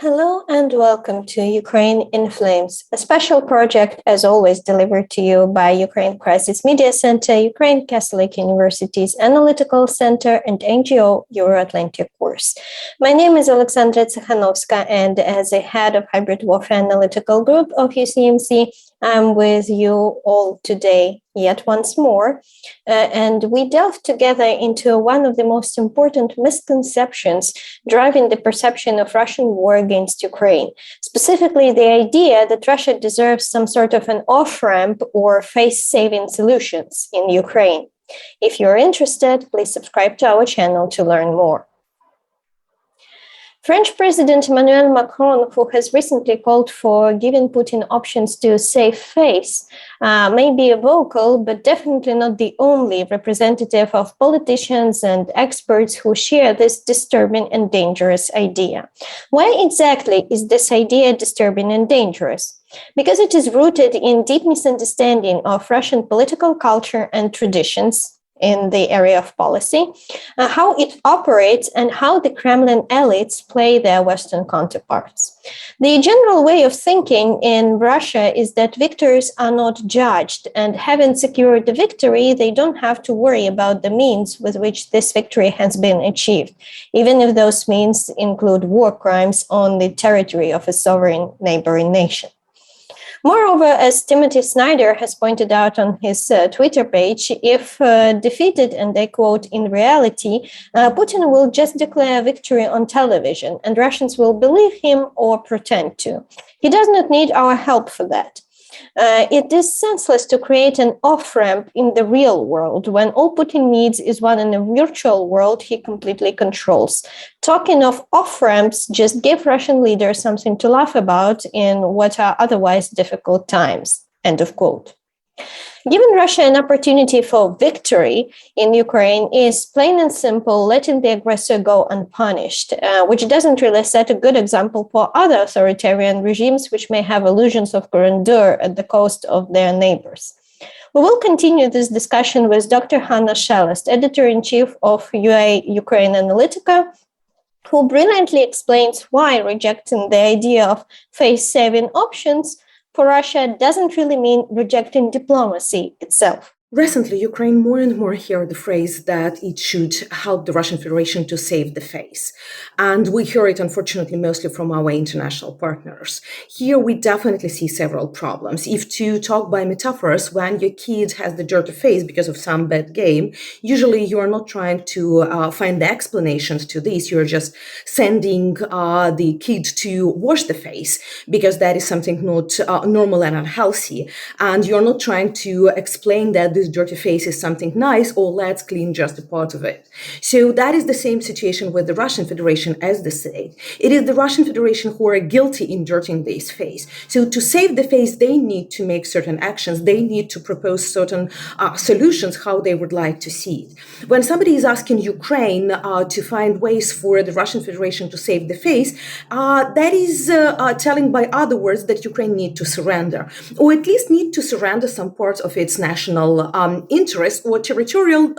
Hello and welcome to Ukraine in Flames, a special project, as always, delivered to you by Ukraine Crisis Media Center, Ukrainian Catholic University's Analytical Center, and NGO Euroatlantic Course. My name is Alexandra Tsikhanovska, and as a head of Hybrid Warfare Analytical Group of UCMC, I'm with you all today yet once more, and we delve together into one of the most important misconceptions driving the perception of Russian war against Ukraine, specifically the idea that Russia deserves some sort of an off-ramp or face-saving solutions in Ukraine. If you're interested, please subscribe to our channel to learn more. French President Emmanuel Macron, who has recently called for giving Putin options to save face, may be a vocal, but definitely not the only representative of politicians and experts who share this disturbing and dangerous idea. Why exactly is this idea disturbing and dangerous? Because it is rooted in deep misunderstanding of Russian political culture and traditions in the area of policy, how it operates, and how the Kremlin elites play their Western counterparts. The general way of thinking in Russia is that victors are not judged, and having secured the victory, they don't have to worry about the means with which this victory has been achieved, even if those means include war crimes on the territory of a sovereign neighboring nation. Moreover, as Timothy Snyder has pointed out on his Twitter page, if defeated, and I quote, in reality, Putin will just declare victory on television and Russians will believe him or pretend to. He does not need our help for that. It is senseless to create an off-ramp in the real world when all Putin needs is one in a virtual world he completely controls. Talking of off-ramps just give Russian leaders something to laugh about in what are otherwise difficult times. End of quote. Giving Russia an opportunity for victory in Ukraine is plain and simple letting the aggressor go unpunished, which doesn't really set a good example for other authoritarian regimes which may have illusions of grandeur at the cost of their neighbors. We will continue this discussion with Dr. Hanna Shelest, editor-in-chief of Ukraine Analytica, who brilliantly explains why rejecting the idea of face-saving options for Russia doesn't really mean rejecting diplomacy itself. Recently, Ukraine more and more hear the phrase that it should help the Russian Federation to save the face. And we hear it, unfortunately, mostly from our international partners. Here, we definitely see several problems. If to talk by metaphors, when your kid has the dirty face because of some bad game, usually you are not trying to find the explanations to this. You're just sending the kid to wash the face because that is something not normal and unhealthy. And you're not trying to explain that this dirty face is something nice, or let's clean just a part of it. So that is the same situation with the Russian Federation as the state. It is the Russian Federation who are guilty in dirtying this face. So to save the face, they need to make certain actions. They need to propose certain solutions, how they would like to see it. When somebody is asking Ukraine to find ways for the Russian Federation to save the face, that is telling by other words that Ukraine need to surrender, or at least need to surrender some parts of its national interest or territorial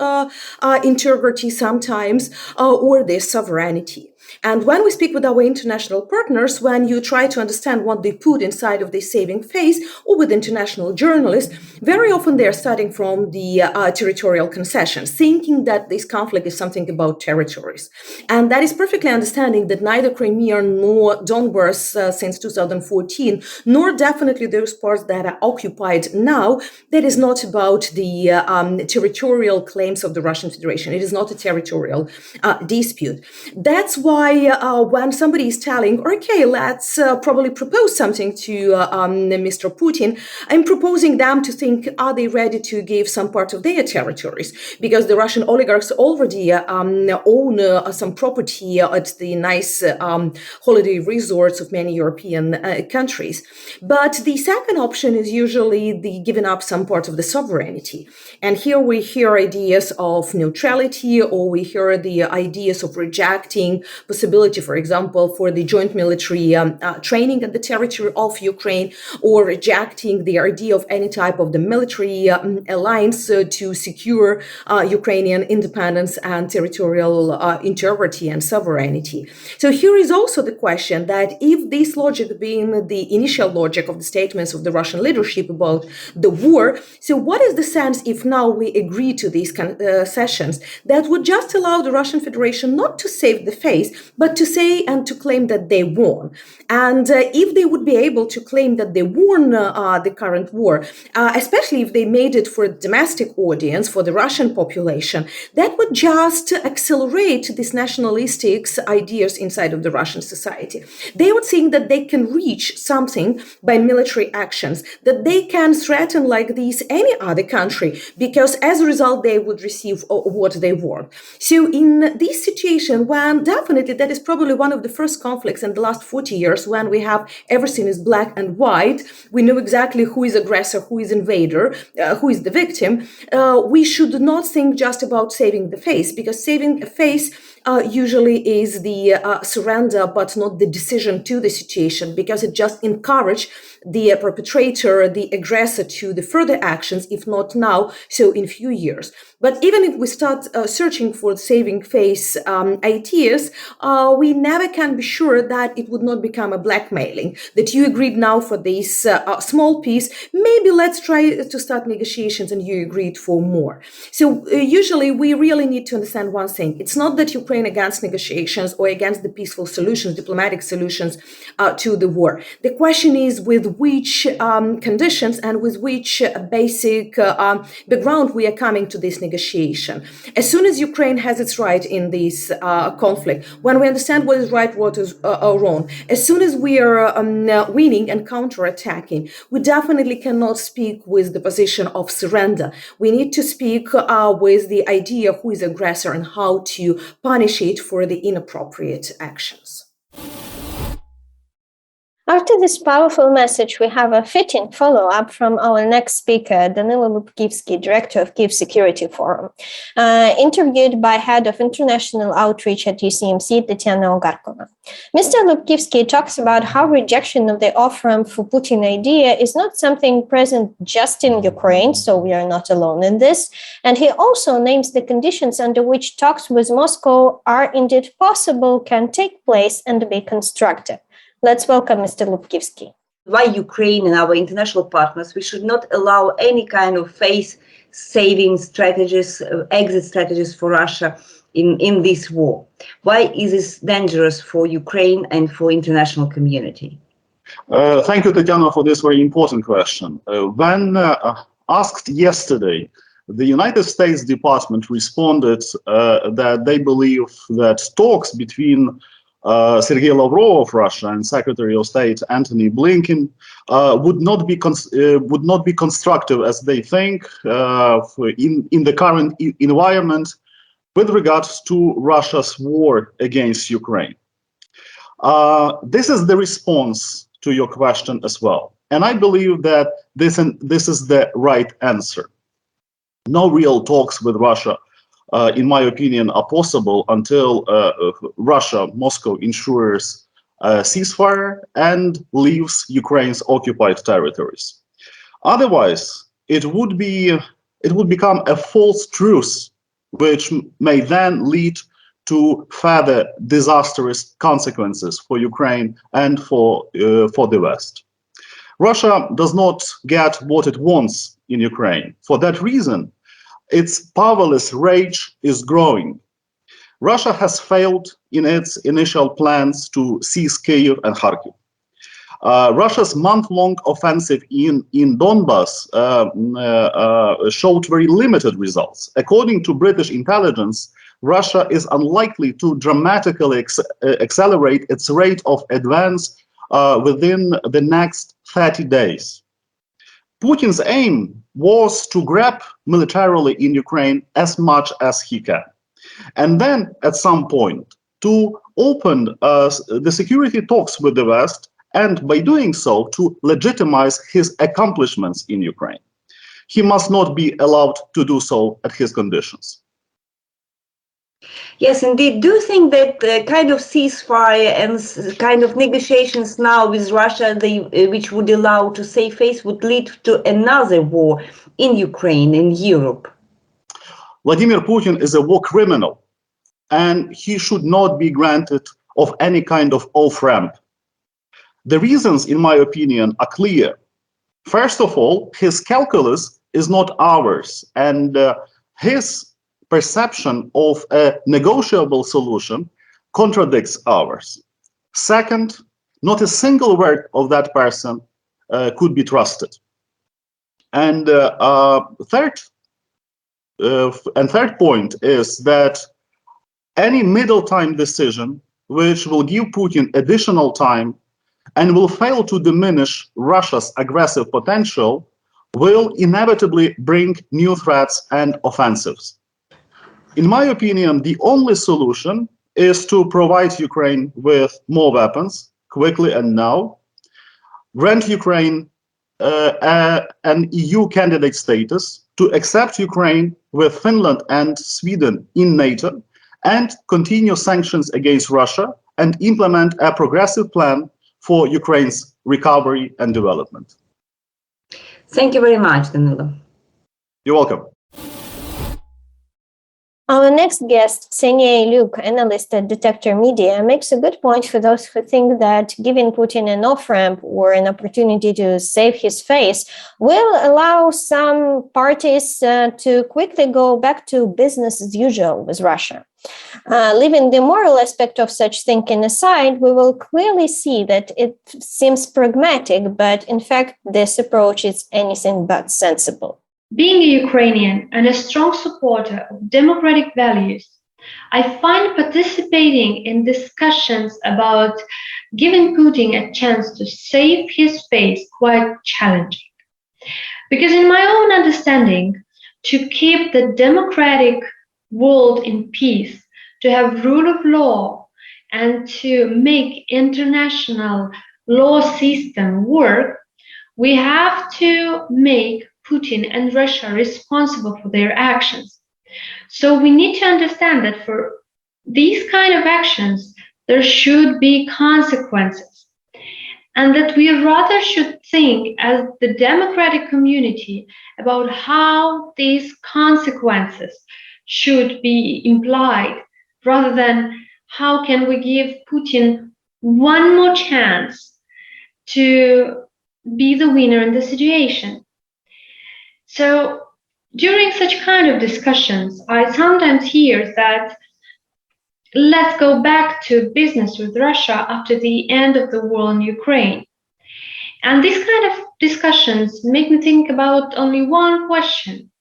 integrity sometimes, or their sovereignty. And when we speak with our international partners, when you try to understand what they put inside of the saving phase, or with international journalists, very often they're starting from the territorial concessions, thinking that this conflict is something about territories. And that is perfectly understanding that neither Crimea nor Donbass since 2014, nor definitely those parts that are occupied now, that is not about the territorial claims of the Russian Federation. It is not a territorial dispute. That's why when somebody is telling, okay, let's probably propose something to Mr. Putin, I'm proposing them to think, are they ready to give some part of their territories? Because the Russian oligarchs already own some property at the nice holiday resorts of many European countries. But the second option is usually the giving up some part of the sovereignty. And here we hear ideas of neutrality, or we hear the ideas of rejecting possibility, for example, for the joint military training at the territory of Ukraine, or rejecting the idea of any type of the military alliance to secure Ukrainian independence and territorial integrity and sovereignty. So here is also the question that if this logic being the initial logic of the statements of the Russian leadership about the war, so what is the sense if now we agree to these concessions that would just allow the Russian Federation not to save the face, but to say and to claim that they won? And if they would be able to claim that they won the current war, especially if they made it for a domestic audience, for the Russian population, that would just accelerate these nationalistic ideas inside of the Russian society. They would think that they can reach something by military actions, that they can threaten like this any other country, because as a result, they would receive what they want. So in this situation, when definitely that is probably one of the first conflicts in the last 40 years, when we have everything is black and white, we know exactly who is aggressor, who is invader, who is the victim, we should not think just about saving the face, because saving a face usually is the surrender, but not the decision to the situation, because it just encourages the perpetrator, the aggressor to the further actions, if not now, so in few years. But even if we start searching for saving face ideas, we never can be sure that it would not become a blackmailing, that you agreed now for this small piece, maybe let's try to start negotiations and you agreed for more. So usually we really need to understand one thing. It's not that Ukraine against negotiations or against the peaceful solutions, diplomatic solutions to the war. The question is with which conditions and with which basic background we are coming to this negotiation. As soon as Ukraine has its right in this conflict, when we understand what is right, what is wrong, as soon as we are winning and counterattacking, we definitely cannot speak with the position of surrender. We need to speak with the idea who is aggressor and how to punish it for the inappropriate actions. After this powerful message, we have a fitting follow-up from our next speaker, Danylo Lubkivsky, director of Kyiv Security Forum, interviewed by head of international outreach at UCMC, Tatiana Ogarkova. Mr. Lubkivsky talks about how rejection of the offer for Putin idea is not something present just in Ukraine, so we are not alone in this. And he also names the conditions under which talks with Moscow are indeed possible, can take place, and be constructive. Let's welcome Mr. Lubkivsky. Why Ukraine and our international partners, we should not allow any kind of face-saving strategies, exit strategies for Russia in this war. Why is this dangerous for Ukraine and for international community? Thank you, Tatiana, for this very important question. When asked yesterday, the United States Department responded that they believe that talks between Sergei Lavrov of Russia and Secretary of State Antony Blinken would not be constructive, as they think, in the current environment with regards to Russia's war against Ukraine. This is the response to your question as well, and I believe that this is the right answer. No real talks with Russia, in my opinion, are possible until Russia, Moscow, ensures a ceasefire and leaves Ukraine's occupied territories. Otherwise, it would become a false truce, which may then lead to further disastrous consequences for Ukraine and for the West. Russia does not get what it wants in Ukraine. For that reason, its powerless rage is growing. Russia has failed in its initial plans to seize Kyiv and Kharkiv. Russia's month-long offensive in Donbass showed very limited results. According to British intelligence, Russia is unlikely to dramatically accelerate its rate of advance within the next 30 days. Putin's aim was to grab militarily in Ukraine as much as he can, and then at some point to open the security talks with the West, and by doing so to legitimize his accomplishments in Ukraine. He must not be allowed to do so at his conditions. Yes, indeed. Do you think that kind of ceasefire and kind of negotiations now with Russia, which would allow to save face, would lead to another war in Ukraine, in Europe? Vladimir Putin is a war criminal, and he should not be granted of any kind of off-ramp. The reasons, in my opinion, are clear. First of all, his calculus is not ours, and his perception of a negotiable solution contradicts ours. Second, not a single word of that person could be trusted. And third point is that any middle time decision which will give Putin additional time and will fail to diminish Russia's aggressive potential will inevitably bring new threats and offensives. In my opinion, the only solution is to provide Ukraine with more weapons quickly and now, grant Ukraine an EU candidate status, to accept Ukraine with Finland and Sweden in NATO, and continue sanctions against Russia and implement a progressive plan for Ukraine's recovery and development. Thank you very much, Danylo. You're welcome. Our next guest, Ksenia Illiuk, analyst at Detector Media, makes a good point for those who think that giving Putin an off-ramp or an opportunity to save his face will allow some parties to quickly go back to business as usual with Russia. Leaving the moral aspect of such thinking aside, we will clearly see that it seems pragmatic, but in fact, this approach is anything but sensible. Being a Ukrainian and a strong supporter of democratic values, I find participating in discussions about giving Putin a chance to save his face quite challenging. Because in my own understanding, to keep the democratic world in peace, to have rule of law, and to make international law system work, we have to make Putin and Russia responsible for their actions. So we need to understand that for these kind of actions, there should be consequences, and that we rather should think as the democratic community about how these consequences should be implied, rather than how can we give Putin one more chance to be the winner in the situation. So during such kind of discussions, I sometimes hear that let's go back to business with Russia after the end of the war in Ukraine. And these kind of discussions make me think about only one question.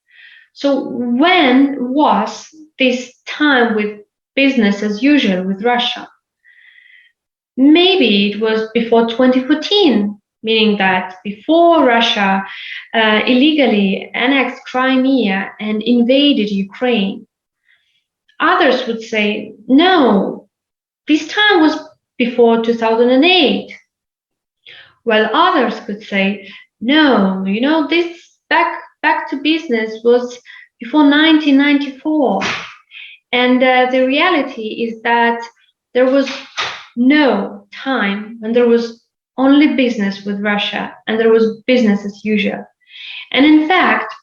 So when was this time with business as usual with Russia? Maybe it was before 2014. Meaning that before Russia illegally annexed Crimea and invaded Ukraine. Others would say, no, this time was before 2008. While others could say, no, this back to business was before 1994. And the reality is that there was no time when there was only business with Russia, and there was business as usual. And in fact,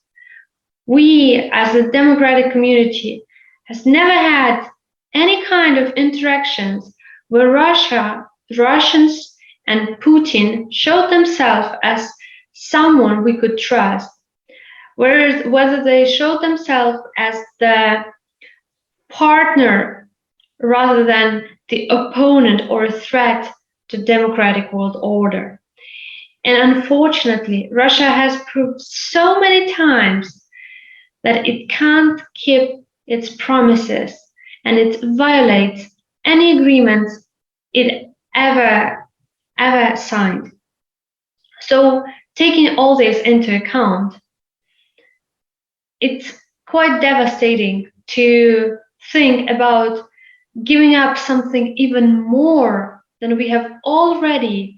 we as a democratic community has never had any kind of interactions where Russians and Putin showed themselves as someone we could trust, whether they showed themselves as the partner rather than the opponent or a threat to democratic world order. And unfortunately, Russia has proved so many times that it can't keep its promises and it violates any agreements it ever signed. So taking all this into account, it's quite devastating to think about giving up something even more than we have already,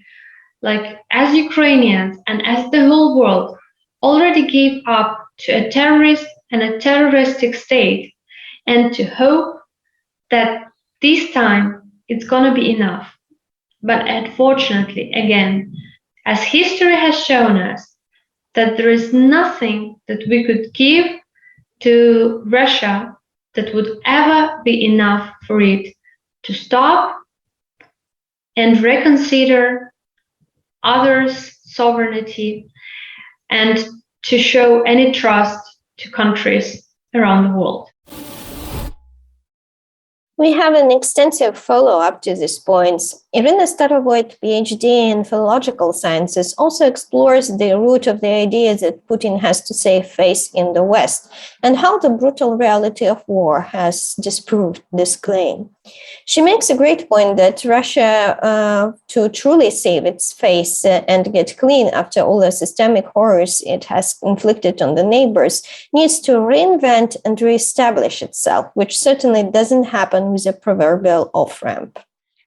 like as Ukrainians and as the whole world, already gave up to a terrorist and a terroristic state, and to hope that this time it's going to be enough. But unfortunately, again, as history has shown us, that there is nothing that we could give to Russia that would ever be enough for it to stop and reconsider others' sovereignty and to show any trust to countries around the world. We have an extensive follow-up to these points. Iryna Starovoyt, PhD in philological sciences, also explores the root of the idea that Putin has to save face in the West and how the brutal reality of war has disproved this claim. She makes a great point that Russia, to truly save its face and get clean after all the systemic horrors it has inflicted on the neighbors, needs to reinvent and reestablish itself, which certainly doesn't happen with a proverbial off-ramp.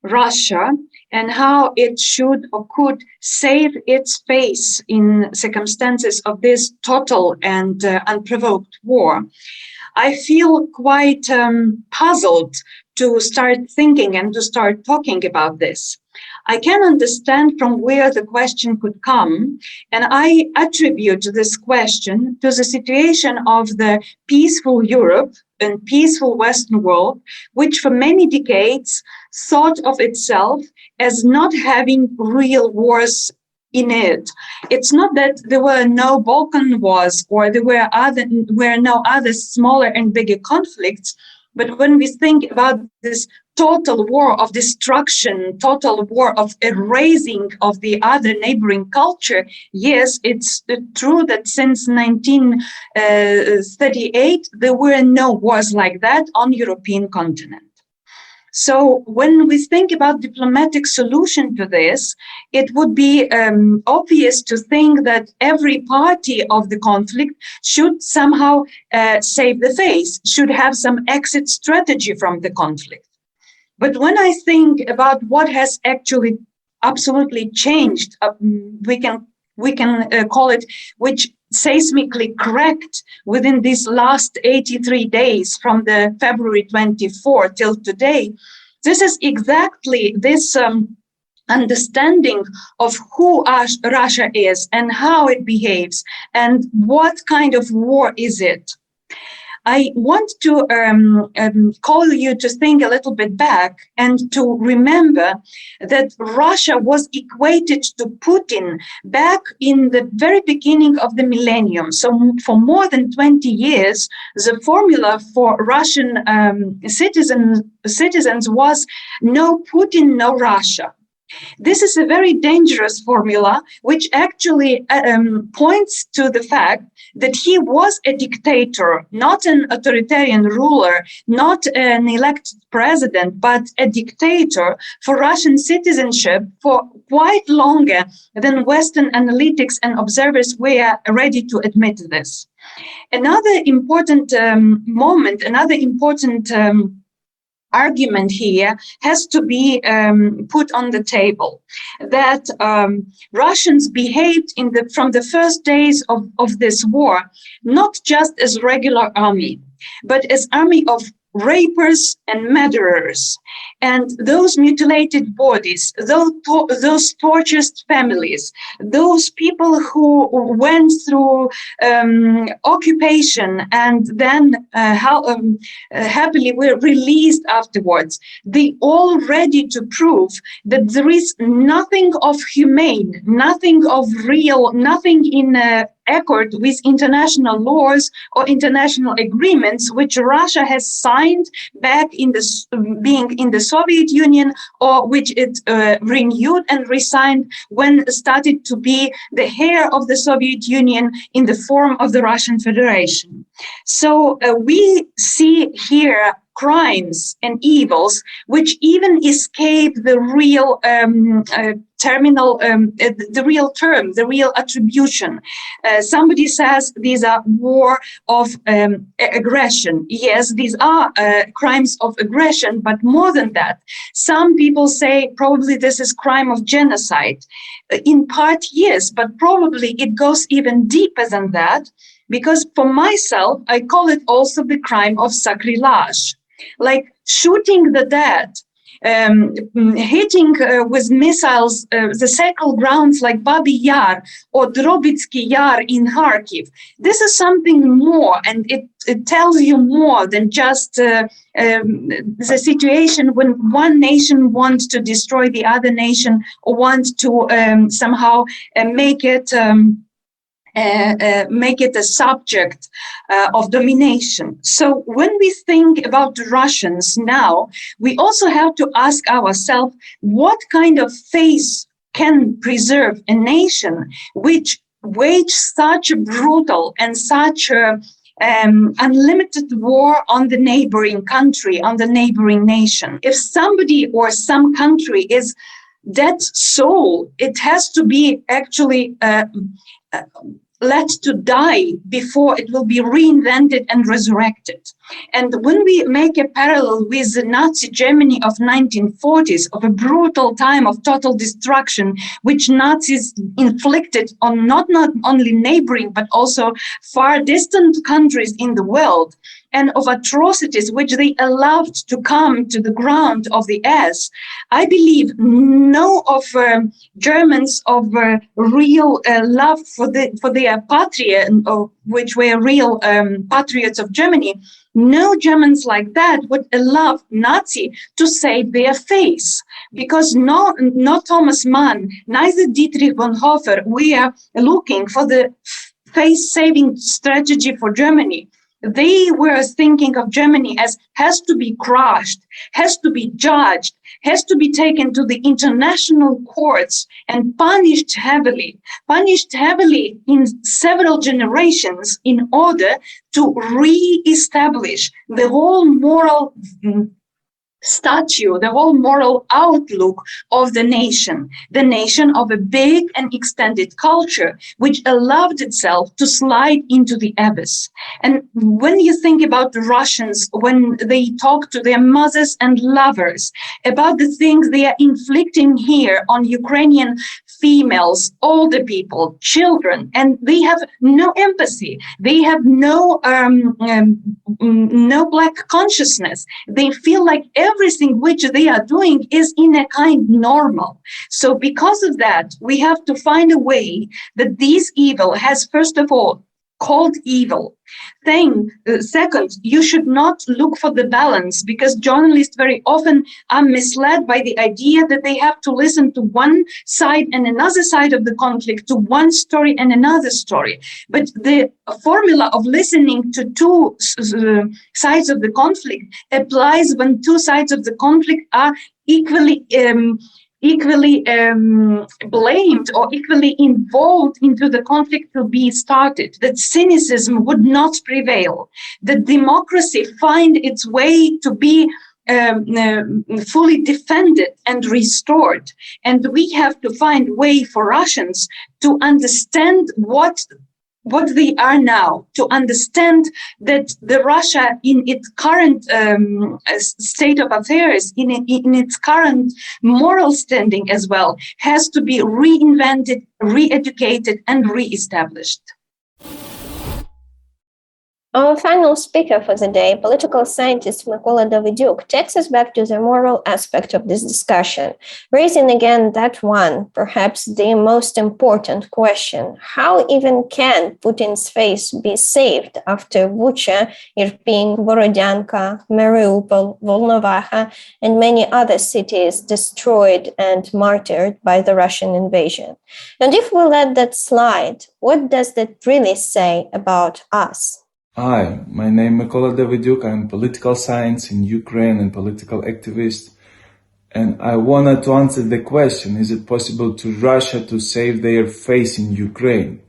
Russia and how it should or could save its face in circumstances of this total and unprovoked war. I feel quite puzzled to start thinking and to start talking about this. I can understand from where the question could come, and I attribute this question to the situation of the peaceful Europe and peaceful Western world, which for many decades thought of itself as not having real wars in it. It's not that there were no Balkan wars or there were no other smaller and bigger conflicts, but when we think about this total war of destruction, total war of erasing of the other neighboring culture, yes, it's true that since 1938, there were no wars like that on European continent. So when we think about diplomatic solution to this, it would be obvious to think that every party of the conflict should somehow save the face, should have some exit strategy from the conflict. But when I think about what has actually absolutely changed, we can call it, which seismically cracked within these last 83 days from the February 24 till today, this is exactly this understanding of who Russia is and how it behaves and what kind of war is it. I want to call you to think a little bit back and to remember that Russia was equated to Putin back in the very beginning of the millennium. So for more than 20 years, the formula for Russian citizens was no Putin, no Russia. This is a very dangerous formula, which actually points to the fact that he was a dictator, not an authoritarian ruler, not an elected president, but a dictator for Russian citizenship for quite longer than Western analytics and observers were ready to admit this. Another important moment, another important argument here has to be put on the table, that Russians behaved from the first days of this war, not just as regular army, but as army of rapers and murderers, and those mutilated bodies, those tortured families, those people who went through occupation and then happily were released afterwards. They all ready to prove that there is nothing of humane, nothing of real, nothing in accord with international laws or international agreements which Russia has signed back in being in the Soviet Union, or which it renewed and re-signed when it started to be the heir of the Soviet Union in the form of the Russian Federation. So we see here crimes and evils which even escape the real the real term, the real attribution. Somebody says these are war of aggression. Yes, these are crimes of aggression, but more than that, some people say probably this is crime of genocide. In part, yes, but probably it goes even deeper than that, because for myself, I call it also the crime of sacrilege. like shooting the dead, hitting with missiles the sacred grounds like Babi Yar or Drobytsky Yar in Kharkiv. This is something more, and it tells you more than just the situation when one nation wants to destroy the other nation or wants to somehow make it a subject of domination. So when we think about the Russians now, we also have to ask ourselves what kind of faith can preserve a nation which waged such a brutal and such a unlimited war on the neighboring country, on the neighboring nation. If somebody or some country is dead soul, it has to be actually let to die before it will be reinvented and resurrected. And when we make a parallel with the Nazi Germany of 1940s, of a brutal time of total destruction, which Nazis inflicted on not only neighboring, but also far distant countries in the world, and of atrocities which they allowed to come to the ground of the earth, I believe no of Germans of real love for their patria, which were real patriots of Germany, no Germans like that would allow Nazi to save their face, because not Thomas Mann, neither Dietrich Bonhoeffer were looking for the face-saving strategy for Germany. They were thinking of Germany as has to be crushed, has to be judged, has to be taken to the international courts and punished heavily in several generations in order to re-establish the whole moral statue, the whole moral outlook of the nation of a big and extended culture, which allowed itself to slide into the abyss. And when you think about the Russians, when they talk to their mothers and lovers about the things they are inflicting here on Ukrainian females, older people, children, and they have no empathy, they have no black consciousness, they feel like everything which they are doing is in a kind normal. So because of that, we have to find a way that this evil has, first of all, called evil. Second, you should not look for the balance, because journalists very often are misled by the idea that they have to listen to one side and another side of the conflict, to one story and another story. But the formula of listening to two sides of the conflict applies when two sides of the conflict are equally blamed or equally involved into the conflict to be started, that cynicism would not prevail, that democracy find its way to be fully defended and restored. And we have to find a way for Russians to understand what they are now, to understand that the Russia in its current state of affairs, in its current moral standing as well, has to be reinvented, re-educated, and re-established. Our final speaker for the day, political scientist Mykola Davydiuk, takes us back to the moral aspect of this discussion, raising again that one, perhaps the most important question: how even can Putin's face be saved after Bucha, Irpin, Borodyanka, Mariupol, Volnovakha, and many other cities destroyed and martyred by the Russian invasion? And if we let that slide, what does that really say about us? Hi, my name is Mykola Davydiuk. I'm political science in Ukraine and political activist. And I wanted to answer the question, is it possible to Russia to save their face in Ukraine?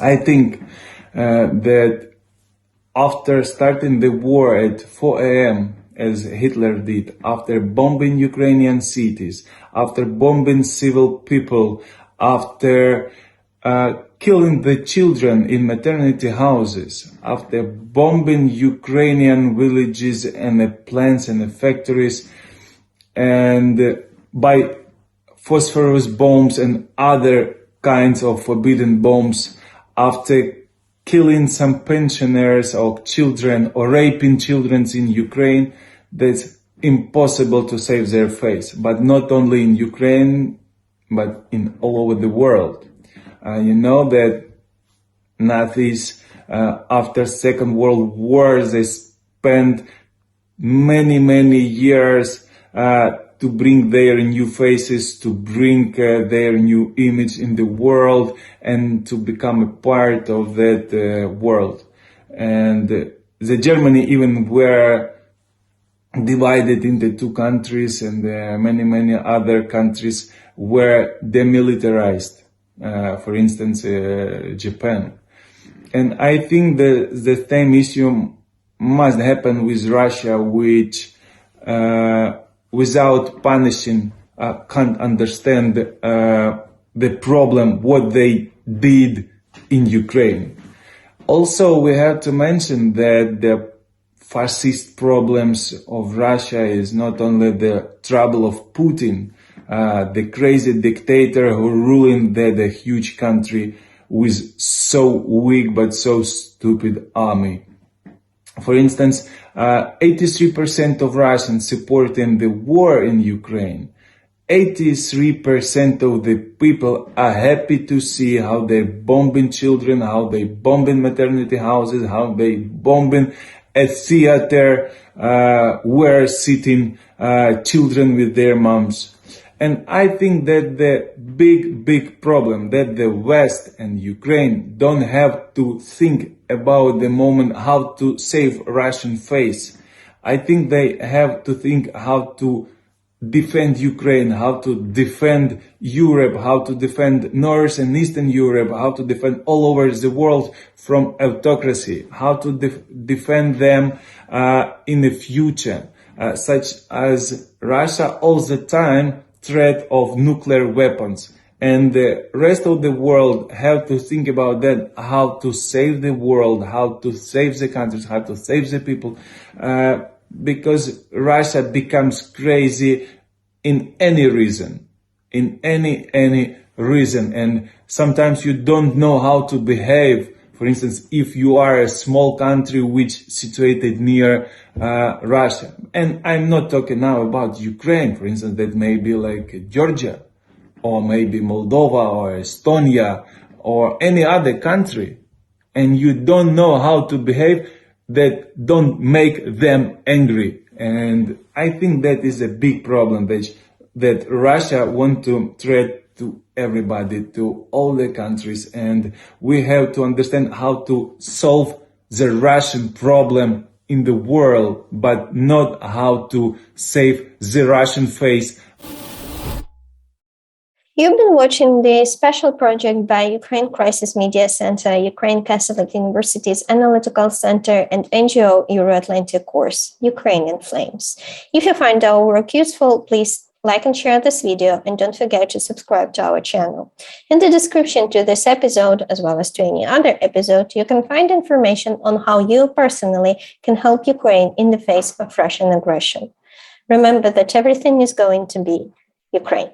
I think that after starting the war at 4 a.m., as Hitler did, after bombing Ukrainian cities, after bombing civil people, after killing the children in maternity houses, after bombing Ukrainian villages and the plants and the factories, and by phosphorus bombs and other kinds of forbidden bombs, after killing some pensioners or children or raping children in Ukraine, that's impossible to save their face. But not only in Ukraine, but in all over the world. You know that Nazis, after Second World War, they spent many years to bring their new faces, to bring their new image in the world, and to become a part of that world. And the Germany even were divided into two countries, and many other countries were demilitarized. For instance, Japan. And I think the same issue must happen with Russia, which without punishing can't understand the problem, what they did in Ukraine. Also, we have to mention that the fascist problems of Russia is not only the trouble of Putin, the crazy dictator who ruling the huge country with so weak but so stupid army. For instance, 83% of Russians supporting the war in Ukraine. 83% of the people are happy to see how they're bombing children, how they bombing maternity houses, how they bombing a theater where sitting children with their moms. And I think that the big problem that the West and Ukraine don't have to think about the moment how to save Russian face. I think they have to think how to defend Ukraine, how to defend Europe, how to defend North and Eastern Europe, how to defend all over the world from autocracy, how to defend them in the future, such as Russia all the time threat of nuclear weapons. And the rest of the world have to think about that, how to save the world, how to save the countries, how to save the people, because Russia becomes crazy in any reason, in any reason. And sometimes you don't know how to behave. For instance, if you are a small country which situated near Russia, and I'm not talking now about Ukraine, for instance, that may be like Georgia, or maybe Moldova, or Estonia, or any other country, and you don't know how to behave, that don't make them angry. And I think that is a big problem that Russia want to threat to everybody, to all the countries, and we have to understand how to solve the Russian problem in the world, but not how to save the Russian face. You've been watching the special project by Ukraine Crisis Media Center, Ukrainian Catholic University's Analytical Center, and NGO Euroatlantic Course, Ukrainian Flames. If you find our work useful, please like and share this video, and don't forget to subscribe to our channel. In the description to this episode, as well as to any other episode, you can find information on how you personally can help Ukraine in the face of Russian aggression. Remember that everything is going to be Ukraine.